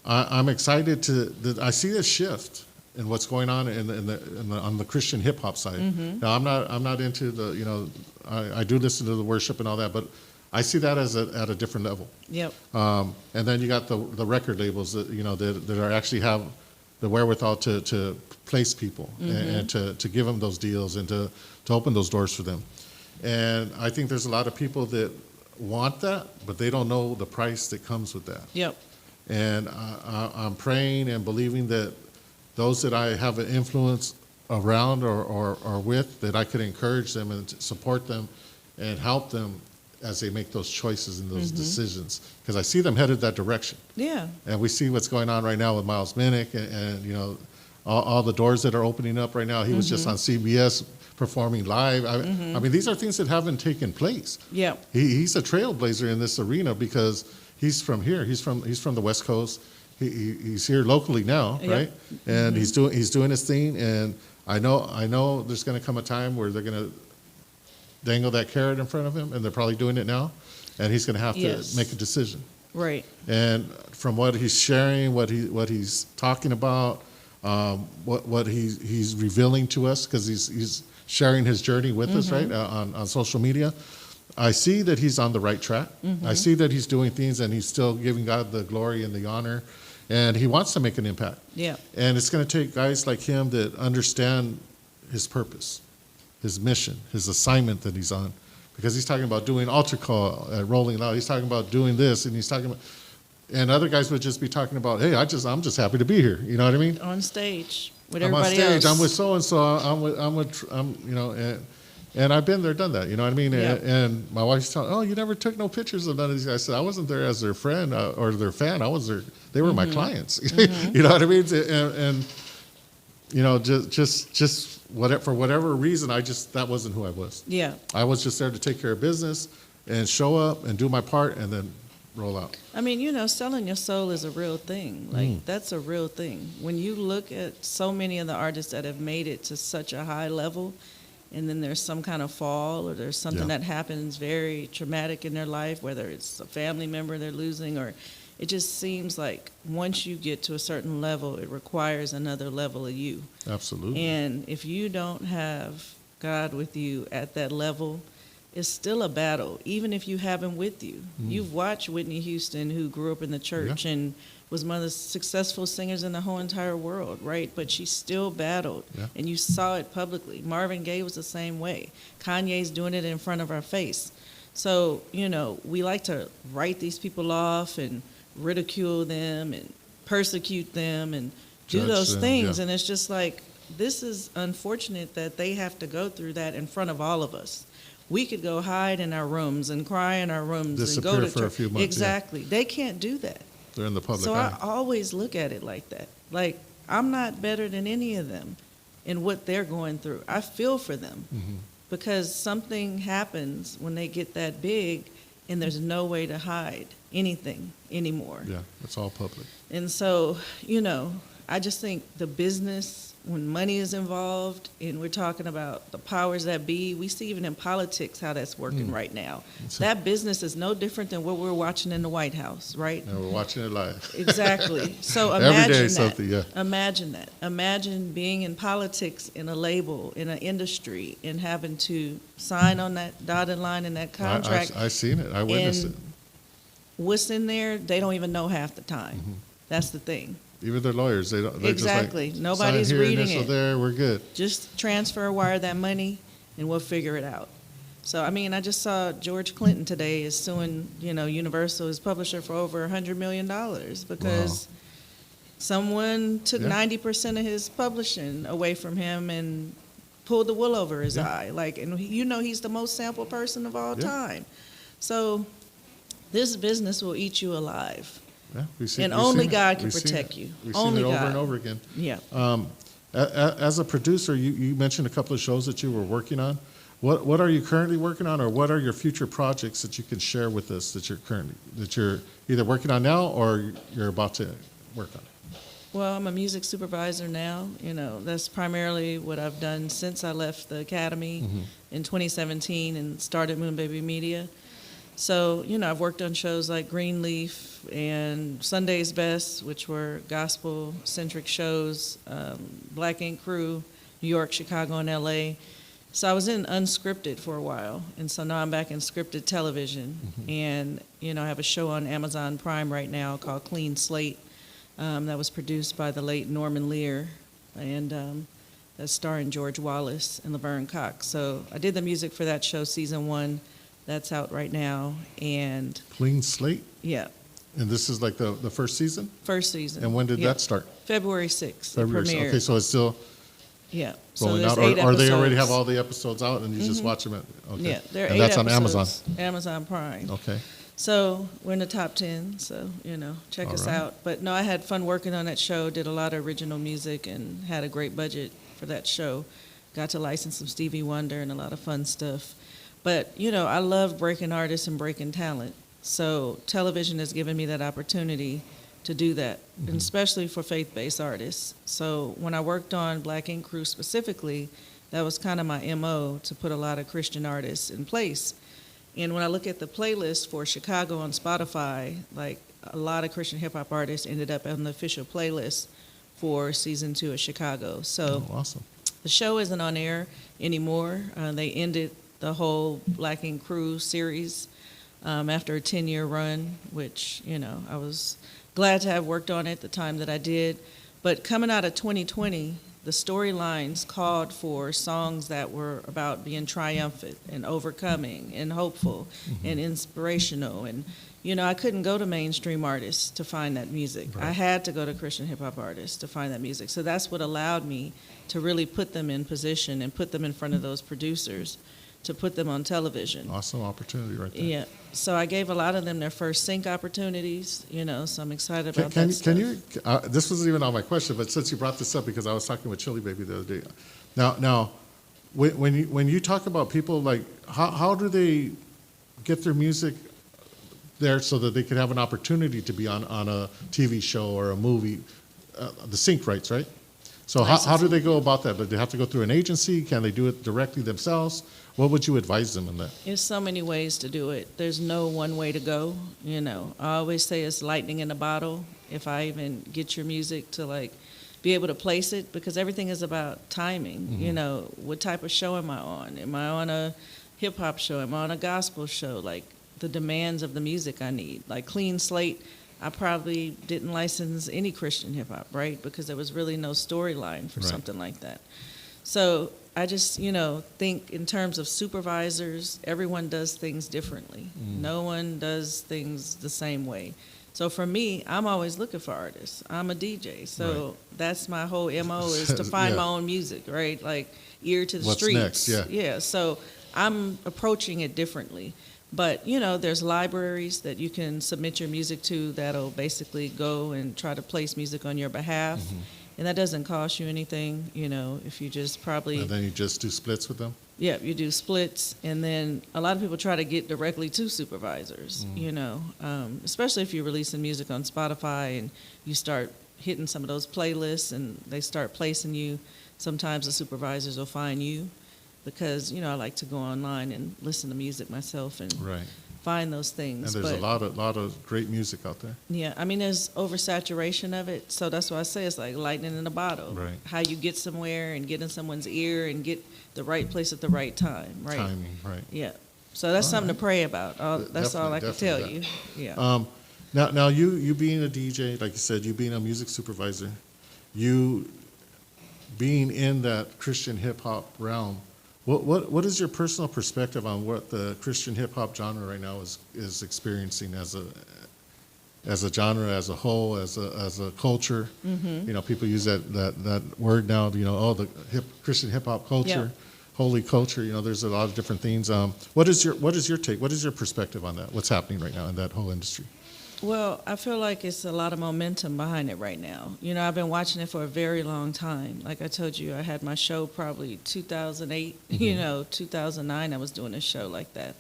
[SPEAKER 1] I'm excited that I see a shift in what's going on on the Christian hip hop side. Mm-hmm. Now I'm not into the I do listen to the worship and all that, but I see that as at a different level.
[SPEAKER 2] Yep.
[SPEAKER 1] And then you got the record labels that that are actually have the wherewithal to place people and to give them those deals and to open those doors for them. And I think there's a lot of people that want that, but they don't know the price that comes with that.
[SPEAKER 2] Yep.
[SPEAKER 1] And I'm praying and believing that those that I have an influence around or with, that I could encourage them and support them and help them as they make those choices and those decisions, because I see them headed that direction.
[SPEAKER 2] Yeah.
[SPEAKER 1] And we see what's going on right now with Miles Minnick and all the doors that are opening up right now. He was just on CBS performing live. I mean, these are things that haven't taken place.
[SPEAKER 2] Yeah.
[SPEAKER 1] He's a trailblazer in this arena because he's from here. He's from the West Coast. He's here locally now, right? And he's doing his thing. And I know there's going to come a time where they're going to dangle that carrot in front of him, and they're probably doing it now, and he's going to have to make a decision.
[SPEAKER 2] Right.
[SPEAKER 1] And from what he's sharing, what he's talking about, what he's revealing to us, because he's sharing his journey with us, right, on social media, I see that he's on the right track. I see that he's doing things, and he's still giving God the glory and the honor, and he wants to make an impact. Yeah. And it's going to take guys like him that understand his purpose, his mission, his assignment that he's on, because he's talking about doing altar call at Rolling Loud. He's talking about doing this, and he's talking about, and other guys would just be talking about, hey, I'm just happy to be here. You know what I mean?
[SPEAKER 2] On stage with
[SPEAKER 1] I'm
[SPEAKER 2] everybody
[SPEAKER 1] on stage.
[SPEAKER 2] else.
[SPEAKER 1] I'm with so and so. And I've been there, done that. You know what I mean? Yeah. And my wife's telling, oh, you never took no pictures of none of these guys. I said, I wasn't there as their friend or their fan. I was there. They were my clients. You know what I mean? And just for whatever reason, that wasn't who I was.
[SPEAKER 2] Yeah.
[SPEAKER 1] I was just there to take care of business and show up and do my part and then roll out.
[SPEAKER 2] I mean, selling your soul is a real thing. Like, that's a real thing. When you look at so many of the artists that have made it to such a high level, and then there's some kind of fall or there's something that happens very traumatic in their life, whether it's a family member they're losing, or it just seems like once you get to a certain level, it requires another level of you.
[SPEAKER 1] Absolutely.
[SPEAKER 2] And if you don't have God with you at that level, it's still a battle, even if you have him with you. You've watched Whitney Houston, who grew up in the church and was one of the successful singers in the whole entire world, right? But she still battled, and you saw it publicly. Marvin Gaye was the same way. Kanye's doing it in front of our face. So, we like to write these people off and ridicule them and persecute them and do those things. And it's just like, this is unfortunate that they have to go through that in front of all of us. We could go hide in our rooms and cry in our rooms
[SPEAKER 1] disappear
[SPEAKER 2] and go to
[SPEAKER 1] for a few months.
[SPEAKER 2] Exactly. They can't do that.
[SPEAKER 1] They're in the public
[SPEAKER 2] So
[SPEAKER 1] eye.
[SPEAKER 2] I always look at it like that. Like, I'm not better than any of them in what they're going through. I feel for them because something happens when they get that big and there's no way to hide anything anymore.
[SPEAKER 1] Yeah, it's all public.
[SPEAKER 2] And so, I just think the business when money is involved and we're talking about the powers that be, we see even in politics how that's working right now. That business is no different than what we're watching in the White House, right?
[SPEAKER 1] And we're watching it live.
[SPEAKER 2] Exactly. So
[SPEAKER 1] Every
[SPEAKER 2] imagine
[SPEAKER 1] day
[SPEAKER 2] that.
[SPEAKER 1] something, yeah.
[SPEAKER 2] Imagine that. Imagine being in politics, in a label, in an industry, and having to sign on that dotted line in that contract.
[SPEAKER 1] I seen it. I witnessed
[SPEAKER 2] And
[SPEAKER 1] it.
[SPEAKER 2] what's in there, they don't even know half the time. That's the thing.
[SPEAKER 1] Even their lawyers, they don't. They're
[SPEAKER 2] Exactly.
[SPEAKER 1] Just like,
[SPEAKER 2] Nobody's
[SPEAKER 1] sign here,
[SPEAKER 2] reading
[SPEAKER 1] initial
[SPEAKER 2] it.
[SPEAKER 1] there, we're good.
[SPEAKER 2] Just transfer wire that money, and we'll figure it out. So, I mean, I just saw George Clinton today is suing, Universal, his publisher, for over $100 million because someone took
[SPEAKER 1] Yeah.
[SPEAKER 2] 90% of his publishing away from him and pulled the wool over his
[SPEAKER 1] Yeah.
[SPEAKER 2] eye. And he's the most sampled person of all
[SPEAKER 1] Yeah.
[SPEAKER 2] time. So, this business will eat you alive.
[SPEAKER 1] Yeah,
[SPEAKER 2] And only God can protect you.
[SPEAKER 1] We've
[SPEAKER 2] Only
[SPEAKER 1] seen it over
[SPEAKER 2] God.
[SPEAKER 1] and over again.
[SPEAKER 2] Yeah.
[SPEAKER 1] As a producer, you mentioned a couple of shows that you were working on. What are you currently working on, or what are your future projects that you can share with us that you're either working on now or you're about to work on?
[SPEAKER 2] Well, I'm a music supervisor now. That's primarily what I've done since I left the academy in 2017 and started Moon Baby Media. So, I've worked on shows like Greenleaf and Sunday's Best, which were gospel-centric shows, Black Ink Crew, New York, Chicago, and LA. So I was in unscripted for a while, and so now I'm back in scripted television. And, I have a show on Amazon Prime right now called Clean Slate that was produced by the late Norman Lear, and that's starring George Wallace and Laverne Cox. So I did the music for that show, season 1. That's out right now, and
[SPEAKER 1] Clean Slate?
[SPEAKER 2] yeah,
[SPEAKER 1] And this is like the first season?
[SPEAKER 2] first season.
[SPEAKER 1] And when did
[SPEAKER 2] Yeah.
[SPEAKER 1] that start?
[SPEAKER 2] February 6th.
[SPEAKER 1] February.
[SPEAKER 2] It premiered.
[SPEAKER 1] Okay, so it's still
[SPEAKER 2] Yeah.
[SPEAKER 1] rolling
[SPEAKER 2] there's
[SPEAKER 1] out,
[SPEAKER 2] 8
[SPEAKER 1] or they already
[SPEAKER 2] episodes.
[SPEAKER 1] have all the episodes out and you just watch them? Okay.
[SPEAKER 2] Yeah, there are
[SPEAKER 1] and
[SPEAKER 2] 8
[SPEAKER 1] that's
[SPEAKER 2] episodes.
[SPEAKER 1] on Amazon?
[SPEAKER 2] Amazon Prime.
[SPEAKER 1] Okay.
[SPEAKER 2] So we're in the top 10, so, check
[SPEAKER 1] All
[SPEAKER 2] us
[SPEAKER 1] right.
[SPEAKER 2] out. But no, I had fun working on that show, did a lot of original music, and had a great budget for that show. Got to license some Stevie Wonder and a lot of fun stuff. But, I love breaking artists and breaking talent. So television has given me that opportunity to do that, and especially for faith-based artists. So when I worked on Black Ink Crew specifically, that was kind of my MO, to put a lot of Christian artists in place. And when I look at the playlist for Chicago on Spotify, like a lot of Christian hip-hop artists ended up on the official playlist for season 2 of Chicago. So
[SPEAKER 1] Oh, awesome.
[SPEAKER 2] the show isn't on air anymore. They ended the whole Black Ink Crew series after a 10-year run, which, I was glad to have worked on it the time that I did. But coming out of 2020, the storylines called for songs that were about being triumphant and overcoming and hopeful and inspirational. And, I couldn't go to mainstream artists to find that music.
[SPEAKER 1] Right.
[SPEAKER 2] I had to go to Christian hip-hop artists to find that music. So that's what allowed me to really put them in position and put them in front of those producers, to put them on television.
[SPEAKER 1] Awesome opportunity right there.
[SPEAKER 2] Yeah. So I gave a lot of them their first sync opportunities, so I'm excited about
[SPEAKER 1] Can
[SPEAKER 2] that stuff.
[SPEAKER 1] you this wasn't even on my question, but since you brought this up, because I was talking with Chili Baby the other day. Now, when you talk about people, like, how do they get their music there so that they can have an opportunity to be on a TV show or a movie, the sync rights, right? So how do they go about that? Do they have to go through an agency? Can they do it directly themselves? What would you advise them in that?
[SPEAKER 2] There's so many ways to do it. There's no one way to go, I always say it's lightning in a bottle. If I even get your music to, be able to place it, because everything is about timing. What type of show am I on? Am I on a hip-hop show? Am I on a gospel show? The demands of the music I need. Like Clean Slate, I probably didn't license any Christian hip-hop, right? Because there was really no storyline for
[SPEAKER 1] Right.
[SPEAKER 2] something like that. So I just, think in terms of supervisors, everyone does things differently. No one does things the same way. So for me, I'm always looking for artists. I'm a DJ, so that's my whole MO, is to find
[SPEAKER 1] Yeah.
[SPEAKER 2] my own music, right? Like ear to the
[SPEAKER 1] What's
[SPEAKER 2] streets.
[SPEAKER 1] next? Yeah.
[SPEAKER 2] Yeah, so I'm approaching it differently. But, there's libraries that you can submit your music to that'll basically go and try to place music on your behalf. And that doesn't cost you anything, if you just probably,
[SPEAKER 1] And then you just do splits with them?
[SPEAKER 2] yeah, you do splits. And then a lot of people try to get directly to supervisors, especially if you're releasing music on Spotify and you start, hitting some of those playlists and they start placing you, sometimes the supervisors will find you because, I like to go online and listen to music myself and
[SPEAKER 1] Right.
[SPEAKER 2] find those things.
[SPEAKER 1] And there's
[SPEAKER 2] But,
[SPEAKER 1] a lot of great music out there.
[SPEAKER 2] yeah, I mean, there's oversaturation of it, so that's why I say it's like lightning in a bottle.
[SPEAKER 1] Right.
[SPEAKER 2] How you get somewhere and get in someone's ear and get the right place at the right time, right?
[SPEAKER 1] Timing, right.
[SPEAKER 2] Yeah. So that's
[SPEAKER 1] All
[SPEAKER 2] something
[SPEAKER 1] right.
[SPEAKER 2] to pray about. That's all I can tell
[SPEAKER 1] Definitely
[SPEAKER 2] you. Yeah.
[SPEAKER 1] Now you being a DJ, like you said, you being a music supervisor, you being in that Christian hip hop realm, what is your personal perspective on what the Christian hip hop genre right now is experiencing as a genre, as a whole, as a culture?
[SPEAKER 2] Mm-hmm.
[SPEAKER 1] People use that word now. The Christian hip hop culture, holy culture. There's a lot of different things. What is your take? What is your perspective on that? What's happening right now in that whole industry?
[SPEAKER 2] Well, I feel like it's a lot of momentum behind it right now. I've been watching it for a very long time. Like I told you, I had my show probably 2008, 2009, I was doing a show like that.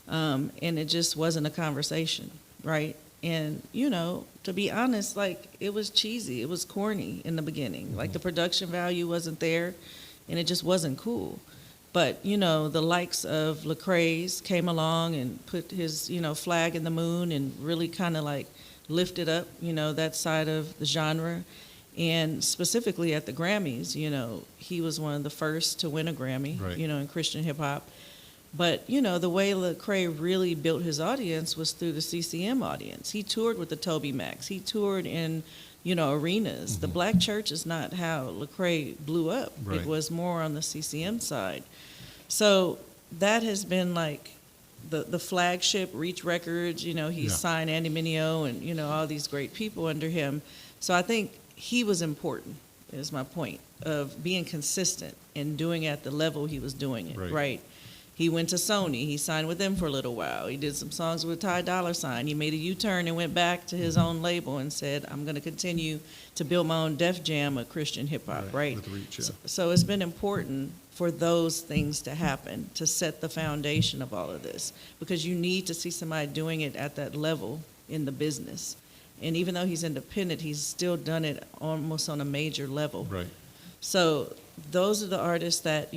[SPEAKER 2] And it just wasn't a conversation, right? And, to be honest, like, it was cheesy. It was corny in the beginning. Like, the production value wasn't there, and it just wasn't cool. But, the likes of Lecrae's came along and put his, flag in the moon and really kind of like lifted up, that side of the genre. And specifically at the Grammys, he was one of the first to win a Grammy,
[SPEAKER 1] Right.
[SPEAKER 2] In Christian hip hop. But, the way Lecrae really built his audience was through the CCM audience. He toured with the Toby Macs. He toured in, arenas.
[SPEAKER 1] Mm-hmm.
[SPEAKER 2] The black church is not how Lecrae blew up.
[SPEAKER 1] Right.
[SPEAKER 2] It was more on the CCM side. So that has been like the flagship, Reach Records. He's signed Andy Mineo and, all these great people under him. So I think he was important, is my point, of being consistent and doing it at the level he was doing it, right? He went to Sony. He signed with them for a little while. He did some songs with Ty Dolla $ign. He made a U-turn and went back to his own label and said, I'm going to continue to build my own Def Jam of Christian hip-hop, right?
[SPEAKER 1] With Reach, yeah.
[SPEAKER 2] So it's been important for those things to happen, to set the foundation of all of this, because you need to see somebody doing it at that level in the business. And even though he's independent, he's still done it almost on a major level.
[SPEAKER 1] Right.
[SPEAKER 2] So those are the artists that,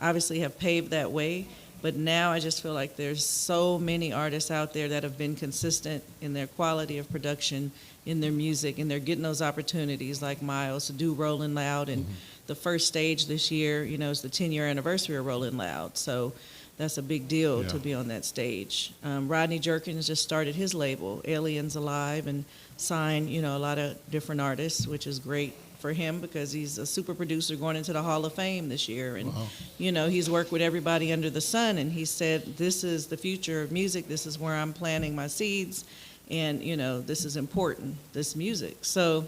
[SPEAKER 2] obviously have paved that way. But now I just feel like there's so many artists out there that have been consistent in their quality of production, in their music, and they're getting those opportunities like Miles to do Rolling Loud. And the first stage this year, is the 10-year anniversary of Rolling Loud. So that's a big deal to be on that stage. Rodney Jerkins just started his label, Aliens Alive, and signed, a lot of different artists, which is great for him because he's a super producer going into the Hall of Fame this year. And, he's worked with everybody under the sun, and he said, this is the future of music. This is where I'm planting my seeds. And, this is important, this music. So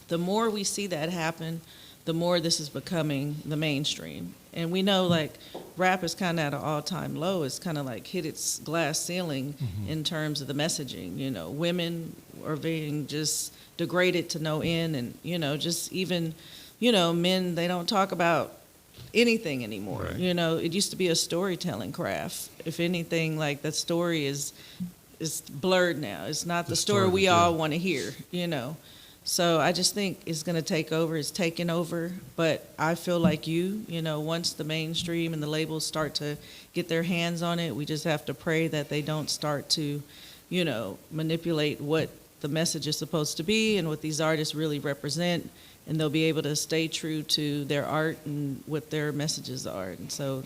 [SPEAKER 2] the more we see that happen, the more this is becoming the mainstream. And we know, like, rap is kind of at an all-time low. It's kind of like hit its glass ceiling in terms of the messaging. Women are being just degraded to no end, and, just even, men, they don't talk about anything anymore.
[SPEAKER 1] Right.
[SPEAKER 2] It used to be a storytelling craft. If anything, like, that story is blurred now. It's not the story we all want to hear, So I just think it's going to take over. It's taking over. But I feel like once the mainstream and the labels start to get their hands on it, we just have to pray that they don't start to, manipulate what the message is supposed to be and what these artists really represent. And they'll be able to stay true to their art and what their messages are. And so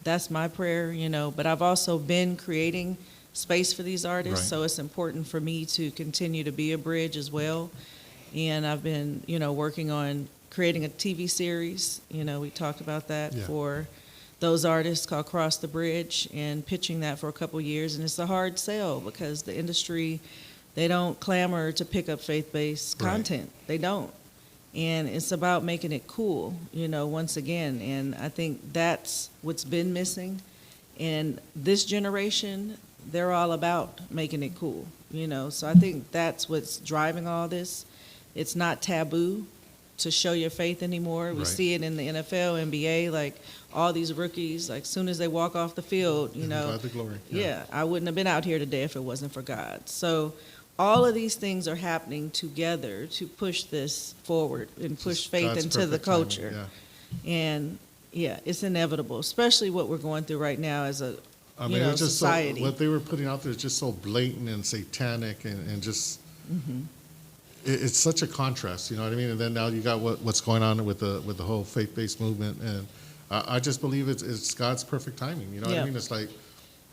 [SPEAKER 2] that's my prayer, But I've also been creating space for these artists.
[SPEAKER 1] Right.
[SPEAKER 2] So it's important for me to continue to be a bridge as well. And I've been, working on creating a TV series. We talked about that for those artists called Cross the Bridge and pitching that for a couple years. And it's a hard sell because the industry, they don't clamor to pick up faith-based content. They don't. And it's about making it cool, once again. And I think that's what's been missing. And this generation, they're all about making it cool, So I think that's what's driving all this. It's not taboo to show your faith anymore. We see it in the NFL, NBA, like all these rookies, like soon as they walk off the field,
[SPEAKER 1] God the glory.
[SPEAKER 2] I wouldn't have been out here today if it wasn't for God. So all of these things are happening together to push this forward and push
[SPEAKER 1] Just
[SPEAKER 2] faith
[SPEAKER 1] God's
[SPEAKER 2] into the
[SPEAKER 1] perfect timing,
[SPEAKER 2] culture.
[SPEAKER 1] yeah.
[SPEAKER 2] And yeah, it's inevitable, especially what we're going through right now as a
[SPEAKER 1] I mean, it's just
[SPEAKER 2] society.
[SPEAKER 1] so, what they were putting out there is just so blatant and satanic, and just it's such a contrast. You know what I mean? And then now you got what's going on with the whole faith-based movement, and I just believe it's God's perfect timing. You know what
[SPEAKER 2] Yeah.
[SPEAKER 1] I mean? It's like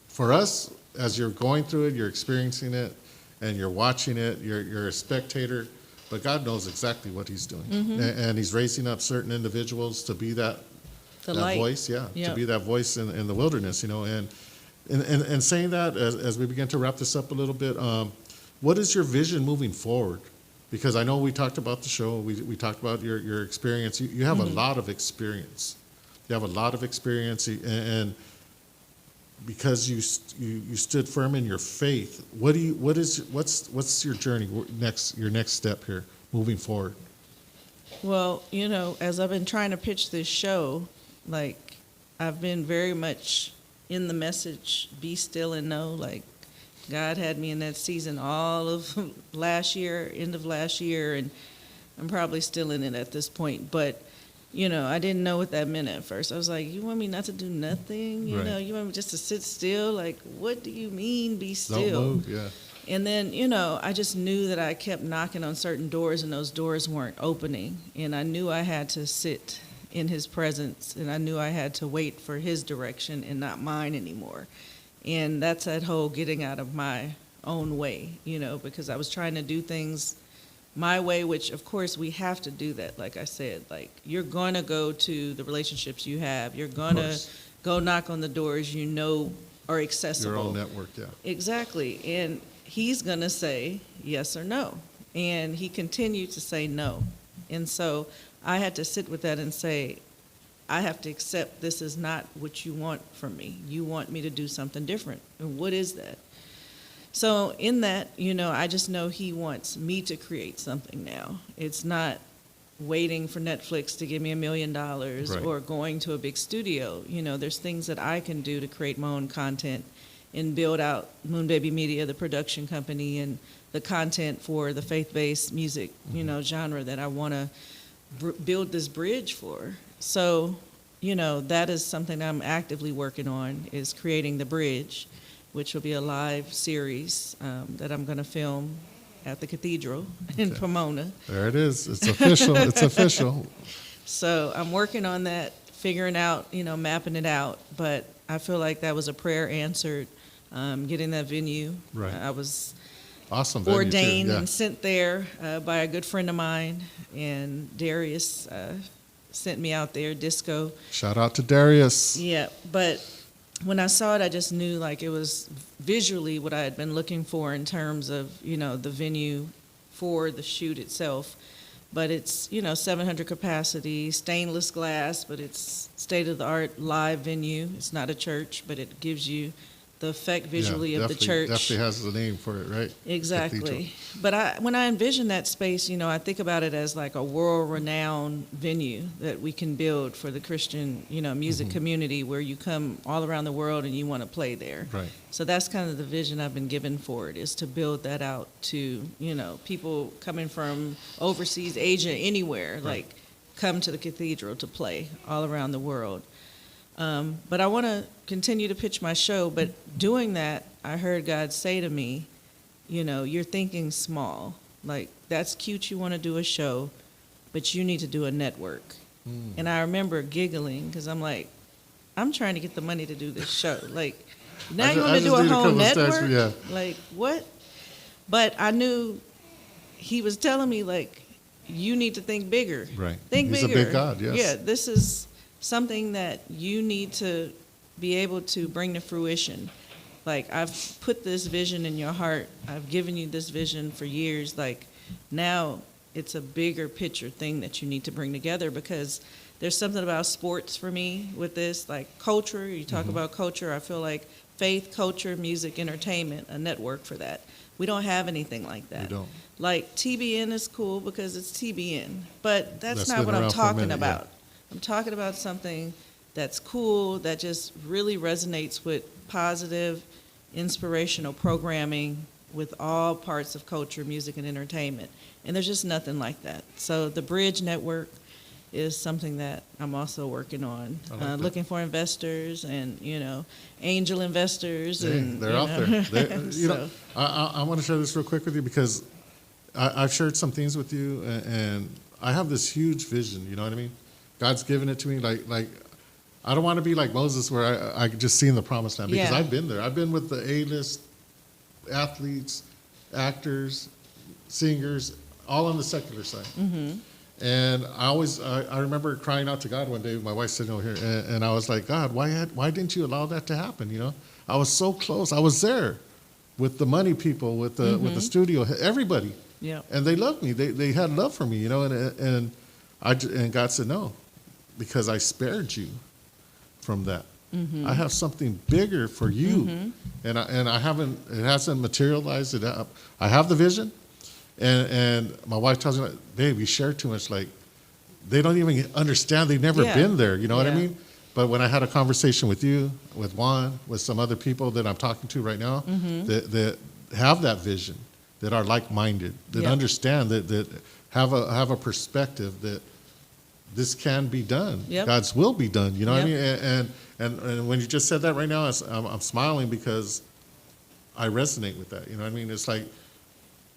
[SPEAKER 1] for us, as you're going through it, you're experiencing it, and you're watching it. You're a spectator, but God knows exactly what He's doing, and He's raising up certain individuals to be that
[SPEAKER 2] light.
[SPEAKER 1] voice,
[SPEAKER 2] Yeah.
[SPEAKER 1] to be that voice in the wilderness, and saying that as we begin to wrap this up a little bit, what is your vision moving forward? Because I know we talked about the show, we talked about your experience. You have a lot of experience. You have a lot of experience, and because you stood firm in your faith, what's your journey your next step here moving forward?
[SPEAKER 2] Well, as I've been trying to pitch this show, like I've been very much in the message, be still and know. Like God had me in that season all of last year, end of last year, and I'm probably still in it at this point. But, I didn't know what that meant at first. I was like, you want me not to do nothing?
[SPEAKER 1] Right.
[SPEAKER 2] You want me just to sit still? Like, what do you mean be still?
[SPEAKER 1] Don't move, yeah.
[SPEAKER 2] And then, I just knew that I kept knocking on certain doors and those doors weren't opening. And I knew I had to sit in His presence, and I knew I had to wait for His direction and not mine anymore. And that's that whole getting out of my own way, because I was trying to do things my way, which of course we have to do that. Like I said, like you're going to go to the relationships you have. You're going to go knock on the doors are accessible.
[SPEAKER 1] Your own network, yeah.
[SPEAKER 2] Exactly. And He's going to say yes or no. And He continued to say no. And so I had to sit with that and say, I have to accept this is not what you want from me. You want me to do something different. And what is that? So in that, I just know He wants me to create something now. It's not waiting for Netflix to give me $1 million
[SPEAKER 1] Right.
[SPEAKER 2] or going to a big studio. There's things that I can do to create my own content and build out Moon Baby Media, the production company, and the content for the faith-based music, genre that I want to build this bridge for. So, that is something I'm actively working on, is creating the bridge, which will be a live series that I'm going to film at the cathedral in Pomona.
[SPEAKER 1] There it is. It's official. It's official.
[SPEAKER 2] So I'm working on that, figuring out, mapping it out. But I feel like that was a prayer answered, getting that venue.
[SPEAKER 1] Right.
[SPEAKER 2] I was
[SPEAKER 1] Awesome. venue, too.
[SPEAKER 2] ordained
[SPEAKER 1] Yeah.
[SPEAKER 2] and sent there by a good friend of mine, and Darius sent me out there, Disco.
[SPEAKER 1] Shout out to Darius.
[SPEAKER 2] Yeah, but when I saw it, I just knew like it was visually what I had been looking for in terms of, the venue for the shoot itself. But it's, 700 capacity, stainless glass, but it's state-of-the-art live venue. It's not a church, but it gives you the effect visually of the church.
[SPEAKER 1] Definitely has the name for it, right?
[SPEAKER 2] Exactly.
[SPEAKER 1] Cathedral.
[SPEAKER 2] But when I envision that space, I think about it as like a world-renowned venue that we can build for the Christian, music community, where you come all around the world and you want to play there.
[SPEAKER 1] Right.
[SPEAKER 2] So that's kind of the vision I've been given for it, is to build that out to, people coming from overseas, Asia, anywhere,
[SPEAKER 1] Right.
[SPEAKER 2] like come to the cathedral to play all around the world. But I want to continue to pitch my show. But doing that, I heard God say to me, you're thinking small. Like, that's cute, you want to do a show, but you need to do a network. And I remember giggling because I'm like, I'm trying to get the money to do this show. Like, now you want to do a whole network?
[SPEAKER 1] Yeah.
[SPEAKER 2] Like, what? But I knew He was telling me, like, you need to think bigger.
[SPEAKER 1] Right.
[SPEAKER 2] Think
[SPEAKER 1] He's
[SPEAKER 2] bigger.
[SPEAKER 1] a big God, yes.
[SPEAKER 2] Yeah, this is something that you need to be able to bring to fruition. Like, I've put this vision in your heart. I've given you this vision for years. Like, now it's a bigger picture thing that you need to bring together, because there's something about sports for me with this, like culture. You talk about culture. I feel like faith, culture, music, entertainment, a network for that. We don't have anything like that.
[SPEAKER 1] We don't.
[SPEAKER 2] Like, TBN is cool because it's TBN, but that's
[SPEAKER 1] That's
[SPEAKER 2] not
[SPEAKER 1] been
[SPEAKER 2] what I'm
[SPEAKER 1] around for a
[SPEAKER 2] talking
[SPEAKER 1] minute, yeah.
[SPEAKER 2] about. I'm talking about something that's cool, that just really resonates with positive, inspirational programming, with all parts of culture, music, and entertainment. And there's just nothing like that. So the Bridge Network is something that I'm also working on,
[SPEAKER 1] I like that.
[SPEAKER 2] looking for investors and, angel investors. And
[SPEAKER 1] They're out there.
[SPEAKER 2] So-
[SPEAKER 1] I want to share this real quick with you because I've shared some things with you, and I have this huge vision. You know what I mean? God's given it to me. Like I don't want to be like Moses, where I just seen the promised land, because
[SPEAKER 2] Yeah.
[SPEAKER 1] I've been there. I've been with the A-list athletes, actors, singers, all on the secular side.
[SPEAKER 2] Mhm.
[SPEAKER 1] And I remember crying out to God one day. My wife's sitting over here, and I was like, God, why didn't you allow that to happen? I was so close. I was there with the money people, with the studio, everybody,
[SPEAKER 2] Yeah.
[SPEAKER 1] and they loved me. They had love for me, and God said no, because I spared you from that. I have something bigger for you, and it hasn't materialized it up. I have the vision. And my wife tells me, babe, we share too much. Like, they don't even understand. They've never
[SPEAKER 2] Yeah.
[SPEAKER 1] been there. You know what I
[SPEAKER 2] Yeah.
[SPEAKER 1] mean? But when I had a conversation with you, with Juan, with some other people that I'm talking to right now, that have that vision, that are like-minded, that
[SPEAKER 2] Yeah.
[SPEAKER 1] understand, that have a perspective that this can be done.
[SPEAKER 2] Yep.
[SPEAKER 1] God's will be done. You know what I
[SPEAKER 2] Yep.
[SPEAKER 1] mean? And when you just said that right now, I'm smiling because I resonate with that. You know what I mean? It's like,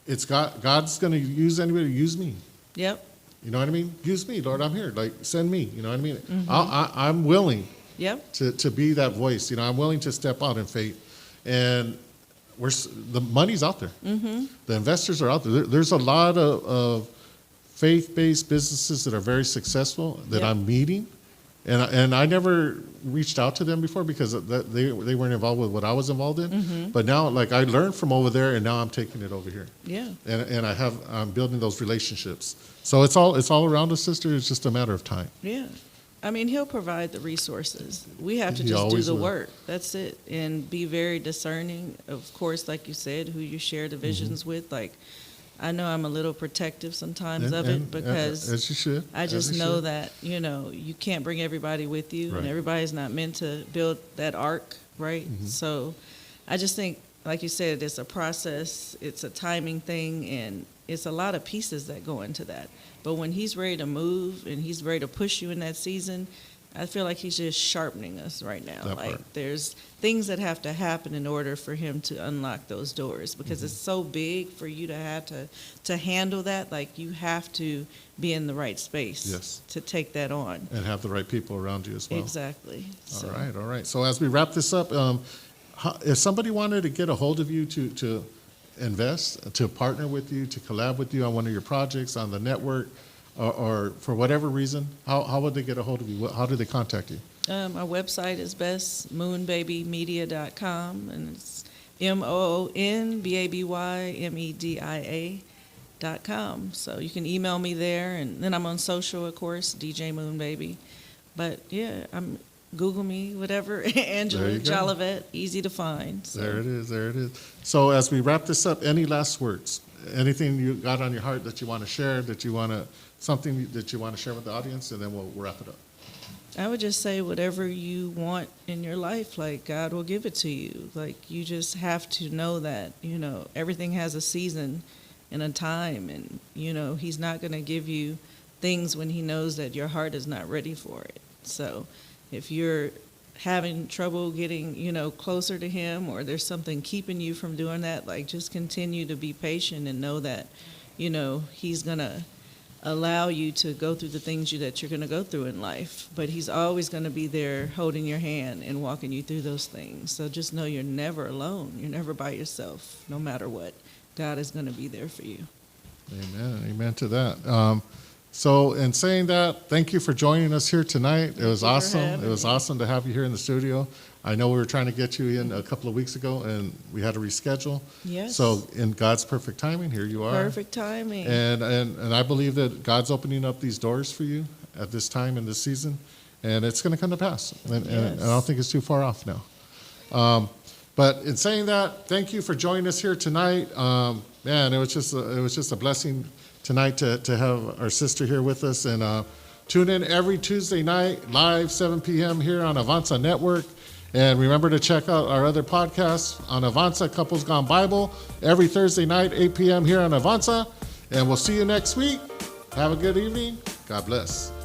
[SPEAKER 1] it's God's going to use anybody. Use me.
[SPEAKER 2] Yep.
[SPEAKER 1] You know what I mean? Use me, Lord. I'm here. Like, send me. You know what I mean? I'm willing
[SPEAKER 2] Yep.
[SPEAKER 1] to be that voice. I'm willing to step out in faith. And the money's out there. The investors are out there. There's a lot of faith-based businesses that are very successful that
[SPEAKER 2] Yep.
[SPEAKER 1] I'm meeting. And I never reached out to them before because they weren't involved with what I was involved in. But now, like, I learned from over there, and now I'm taking it over here.
[SPEAKER 2] Yeah.
[SPEAKER 1] And I'm building those relationships. So it's all around us, sister. It's just a matter of time.
[SPEAKER 2] Yeah. I mean, he'll provide the resources. We have to
[SPEAKER 1] He
[SPEAKER 2] just do
[SPEAKER 1] always
[SPEAKER 2] the
[SPEAKER 1] will.
[SPEAKER 2] work. That's it. And be very discerning. Of course, like you said, who you share the visions with. Like, I know I'm a little protective sometimes of it because
[SPEAKER 1] as you should.
[SPEAKER 2] I
[SPEAKER 1] as
[SPEAKER 2] just
[SPEAKER 1] you
[SPEAKER 2] know
[SPEAKER 1] should.
[SPEAKER 2] that, you can't bring everybody with you,
[SPEAKER 1] Right.
[SPEAKER 2] and everybody's not meant to build that ark, right? So I just think, like you said, it's a process, it's a timing thing, and it's a lot of pieces that go into that. But when he's ready to move and he's ready to push you in that season, I feel like he's just sharpening us right now.
[SPEAKER 1] That
[SPEAKER 2] Like,
[SPEAKER 1] part.
[SPEAKER 2] there's things that have to happen in order for him to unlock those doors, because
[SPEAKER 1] Mm-hmm.
[SPEAKER 2] it's so big for you to have to handle that. Like, you have to be in the right space
[SPEAKER 1] Yes.
[SPEAKER 2] to take that on.
[SPEAKER 1] And have the right people around you as well.
[SPEAKER 2] Exactly. So,
[SPEAKER 1] All right. So as we wrap this up, if somebody wanted to get a hold of you to invest, to partner with you, to collab with you on one of your projects, on the network, or for whatever reason, how would they get a hold of you? How do they contact you?
[SPEAKER 2] our website is best, moonbabymedia.com, and it's MOONBABYMEDIA.com. So you can email me there, and then I'm on social, of course, DJ Moonbaby. But yeah, Google me, whatever, Angela
[SPEAKER 1] There you go.
[SPEAKER 2] Jollivette, easy to find. So.
[SPEAKER 1] There it is. There it is. So as we wrap this up, any last words? Anything you got on your heart that you want to share, something that you want to share with the audience, and then we'll wrap it up.
[SPEAKER 2] I would just say whatever you want in your life, like, God will give it to you. Like, you just have to know that, everything has a season and a time, and, he's not going to give you things when he knows that your heart is not ready for it. So if you're having trouble getting, closer to him, or there's something keeping you from doing that, like, just continue to be patient and know that, he's going to allow you to go through the things that you're going to go through in life. But he's always going to be there holding your hand and walking you through those things. So just know you're never alone. You're never by yourself, no matter what. God is going to be there for you.
[SPEAKER 1] Amen. Amen to that. So in saying that, thank you for joining us here tonight. It was
[SPEAKER 2] you for
[SPEAKER 1] awesome.
[SPEAKER 2] having
[SPEAKER 1] It was
[SPEAKER 2] me.
[SPEAKER 1] awesome to have you here in the studio. I know we were trying to get you in a couple of weeks ago, and we had to reschedule.
[SPEAKER 2] Yes.
[SPEAKER 1] So in God's perfect timing, here you are.
[SPEAKER 2] Perfect timing.
[SPEAKER 1] And I believe that God's opening up these doors for you at this time in this season, and it's going to come to pass. And I don't think it's too far off now. But in saying that, thank you for joining us here tonight. Man, it was just a blessing tonight to have our sister here with us. And tune in every Tuesday night, live 7 p.m. here on Avanza Network. And remember to check out our other podcasts on Avanza Couples Gone Bible every Thursday night, 8 p.m. here on Avanza. And we'll see you next week. Have a good evening. God bless.